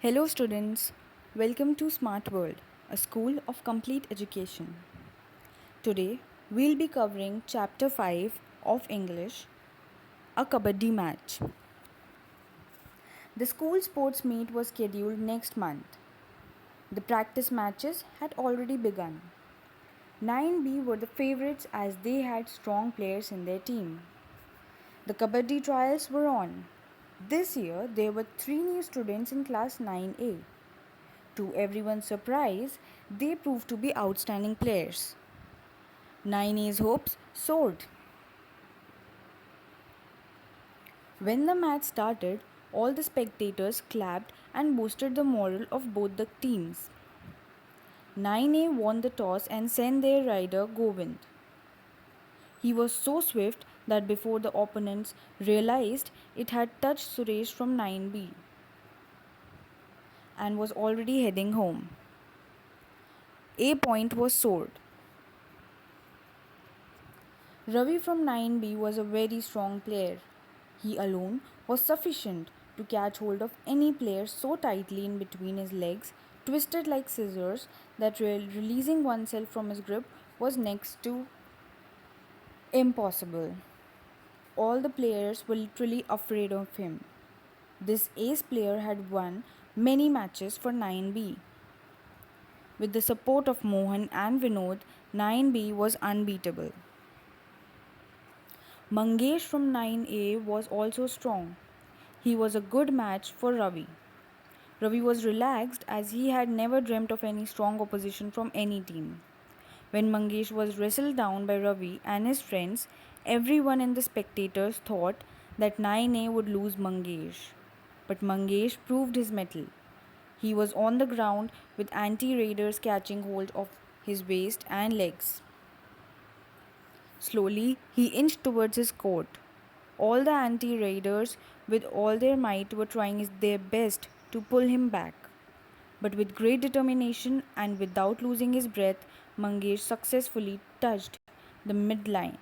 Hello, students. Welcome to Smart World, a school of complete education. Today, we'll be covering Chapter 5 of English, a Kabaddi match. The school sports meet was scheduled next month. The practice matches had already begun. 9B were the favorites as they had strong players in their team. The Kabaddi trials were on. This year, there were 3 new students in class 9A. To everyone's surprise, they proved to be outstanding players. 9A's hopes soared. When the match started, all the spectators clapped and boosted the morale of both the teams. 9A won the toss and sent their rider Govind. He was so swift that before the opponents realized it had touched Suresh from 9B and was already heading home. A point was scored. Ravi from 9B was a very strong player. He alone was sufficient to catch hold of any player so tightly in between his legs, twisted like scissors, that releasing oneself from his grip was next to impossible. All the players were literally afraid of him. This ace player had won many matches for 9B. With the support of Mohan and Vinod, 9B was unbeatable. Mangesh from 9A was also strong. He was a good match for Ravi. Ravi was relaxed as he had never dreamt of any strong opposition from any team. When Mangesh was wrestled down by Ravi and his friends, everyone in the spectators thought that 9A would lose Mangesh. But Mangesh proved his mettle. He was on the ground with anti-raiders catching hold of his waist and legs. Slowly, he inched towards his court. All the anti-raiders, with all their might, were trying their best to pull him back. But with great determination and without losing his breath, Mangesh successfully touched the midline.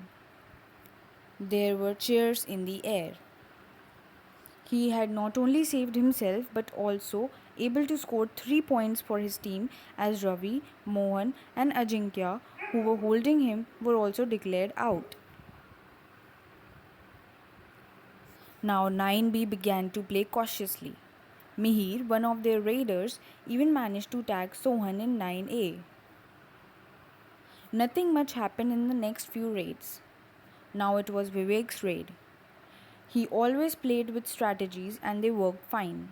There were cheers in the air. He had not only saved himself but also able to score 3 points for his team as Ravi, Mohan and Ajinkya, who were holding him, were also declared out. Now 9B began to play cautiously. Mihir, one of their raiders, even managed to tag Sohan in 9A. Nothing much happened in the next few raids. Now it was Vivek's raid. He always played with strategies and they worked fine.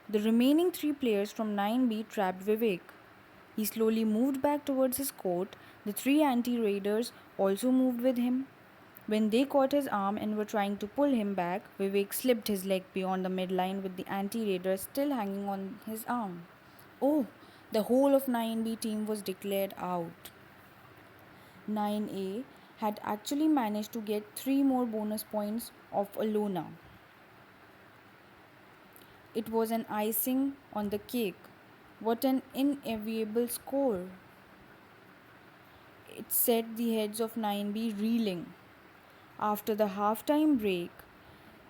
The remaining 3 players from 9B trapped Vivek. He slowly moved back towards his court. The 3 anti-raiders also moved with him. When they caught his arm and were trying to pull him back, Vivek slipped his leg beyond the midline with the anti-raider still hanging on his arm. Oh, the whole of 9B team was declared out. 9A had actually managed to get 3 more bonus points of Alona. It was an icing on the cake. What an inevitable score! It set the heads of 9B reeling. After the halftime break,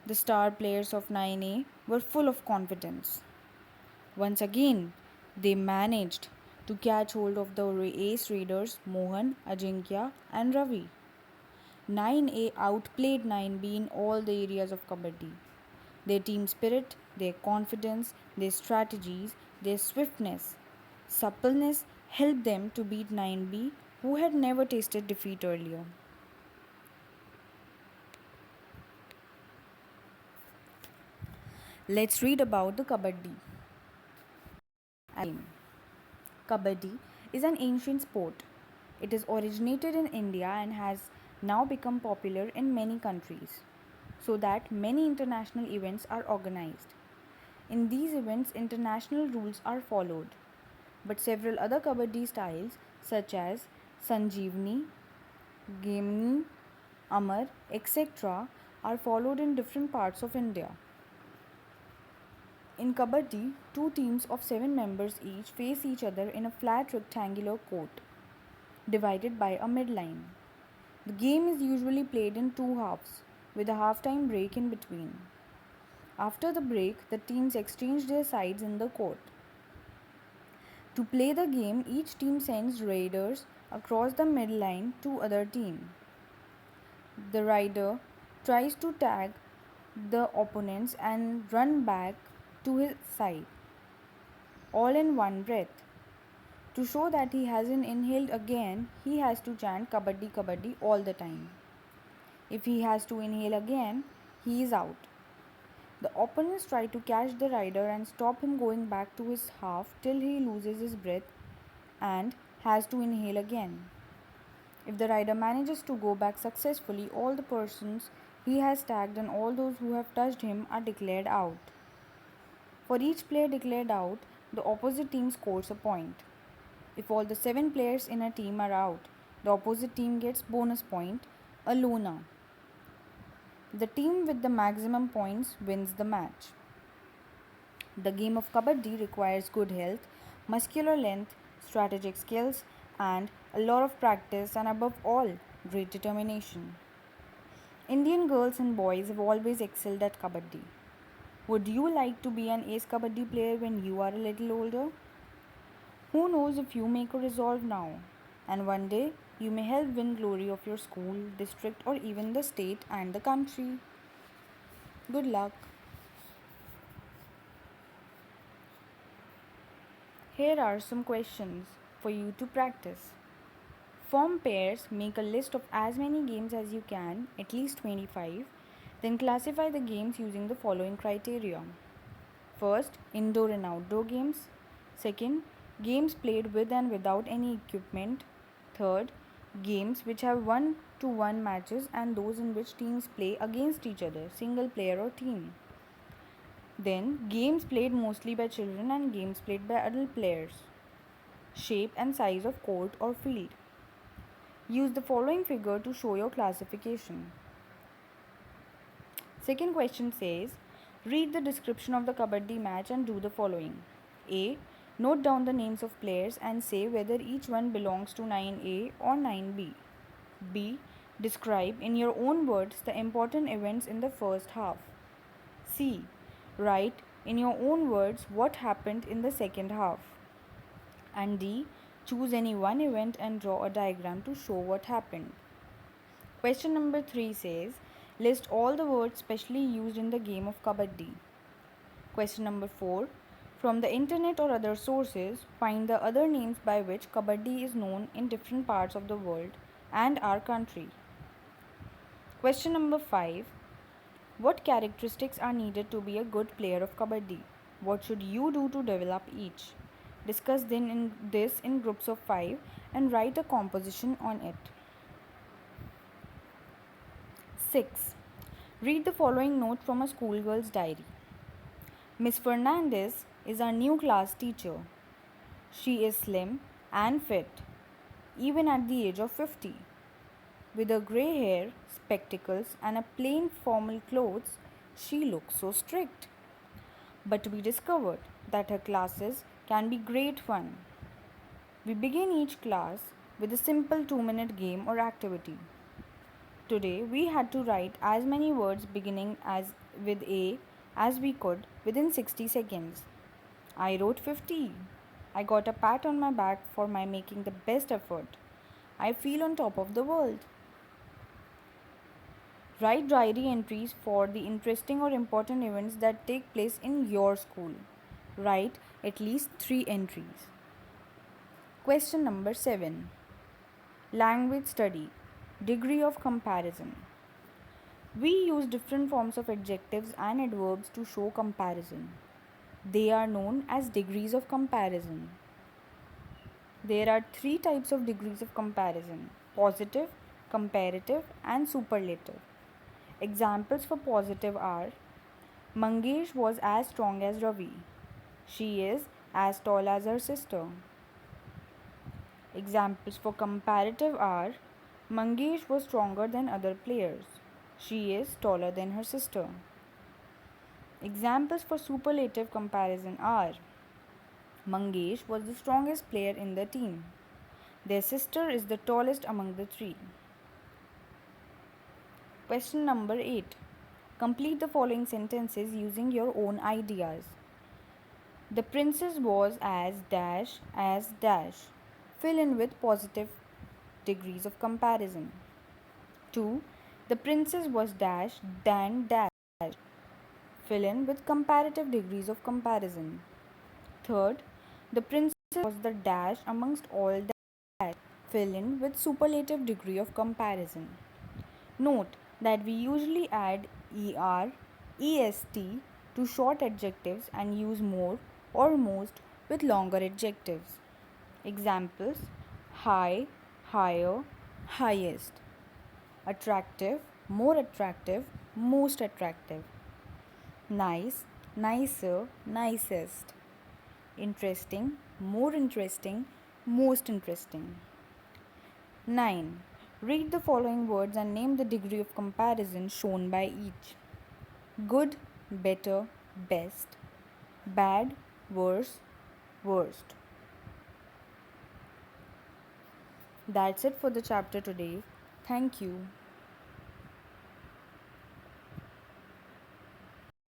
the star players of 9A were full of confidence. Once again, they managed to catch hold of the ace raiders Mohan, Ajinkya, and Ravi. 9A outplayed 9B in all the areas of Kabaddi. Their team spirit, their confidence, their strategies, their swiftness, suppleness helped them to beat 9B, who had never tasted defeat earlier. Let's read about the Kabaddi. Kabaddi is an ancient sport. It is originated in India and has now become popular in many countries, so that many international events are organized. In these events, international rules are followed, but several other Kabaddi styles such as Sanjeevani, Gemini, Amar, etc. are followed in different parts of India. In Kabaddi, 2 teams of 7 members each face each other in a flat rectangular court, divided by a midline. The game is usually played in 2 halves, with a halftime break in between. After the break, the teams exchange their sides in the court. To play the game, each team sends raiders across the midline to other team. The rider tries to tag the opponents and run back to his side, all in one breath. To show that he hasn't inhaled again, he has to chant Kabaddi Kabaddi all the time. If he has to inhale again, he is out. The opponents try to catch the rider and stop him going back to his half till he loses his breath and has to inhale again. If the rider manages to go back successfully, all the persons he has tagged and all those who have touched him are declared out. For each player declared out, the opposite team scores a point. If all the 7 players in a team are out, the opposite team gets bonus point, a Luna. The team with the maximum points wins the match. The game of Kabaddi requires good health, muscular length, strategic skills, and a lot of practice, and above all, great determination. Indian girls and boys have always excelled at Kabaddi. Would you like to be an ace Kabaddi player when you are a little older? Who knows if you make a resolve now, and one day you may help win glory of your school, district, or even the state and the country. Good luck. Here are some questions for you to practice. Form pairs, make a list of as many games as you can, at least 25. Then classify the games using the following criteria. First, indoor and outdoor games. Second, games played with and without any equipment. Third, games which have 1-to-1 matches and those in which teams play against each other, single player or team. Then, games played mostly by children and games played by adult players. Shape and size of court or field. Use the following figure to show your classification. Second question says, read the description of the Kabaddi match and do the following. A. Note down the names of players and say whether each one belongs to 9A or 9B. B. Describe in your own words the important events in the first half. C. Write in your own words what happened in the second half. And D. Choose any one event and draw a diagram to show what happened. Question number 3 says, list all the words specially used in the game of Kabaddi. Question number 4, from the internet or other sources, find the other names by which Kabaddi is known in different parts of the world and our country. Question number 5, what characteristics are needed to be a good player of Kabaddi? What should you do to develop each? Discuss this in groups of 5 and write a composition on it. 6. Read the following note from a schoolgirl's diary. Miss Fernandez is our new class teacher. She is slim and fit, even at the age of 50. With her grey hair, spectacles, and a plain formal clothes, she looks so strict. But we discovered that her classes can be great fun. We begin each class with a simple 2-minute game or activity. Today we had to write as many words beginning with A as we could within 60 seconds. I wrote 50. I got a pat on my back for my making the best effort. I feel on top of the world. Write diary entries for the interesting or important events that take place in your school. Write at least 3 entries. Question number 7. Language study. Degree of comparison. We use different forms of adjectives and adverbs to show comparison. They are known as degrees of comparison. There are 3 types of degrees of comparison: positive, comparative, and superlative. Examples for positive are, Mangesh was as strong as Ravi. She is as tall as her sister. Examples for comparative are, Mangesh was stronger than other players. She is taller than her sister. Examples for superlative comparison are, Mangesh was the strongest player in the team. Their sister is the tallest among the 3. Question number 8. Complete the following sentences using your own ideas. The princess was as dash as dash. Fill in with positive degrees of comparison. 2. The princess was dash than dash. Fill in with comparative degrees of comparison. Third, the princess was the dash amongst all dash. Fill in with superlative degree of comparison. Note that we usually add er, est to short adjectives and use more or most with longer adjectives. Examples: high, higher, highest. Attractive, more attractive, most attractive. Nice, nicer, nicest. Interesting, more interesting, most interesting. 9. Read the following words and name the degree of comparison shown by each. Good, better, best. Bad, worse, worst. That's it for the chapter today. Thank you.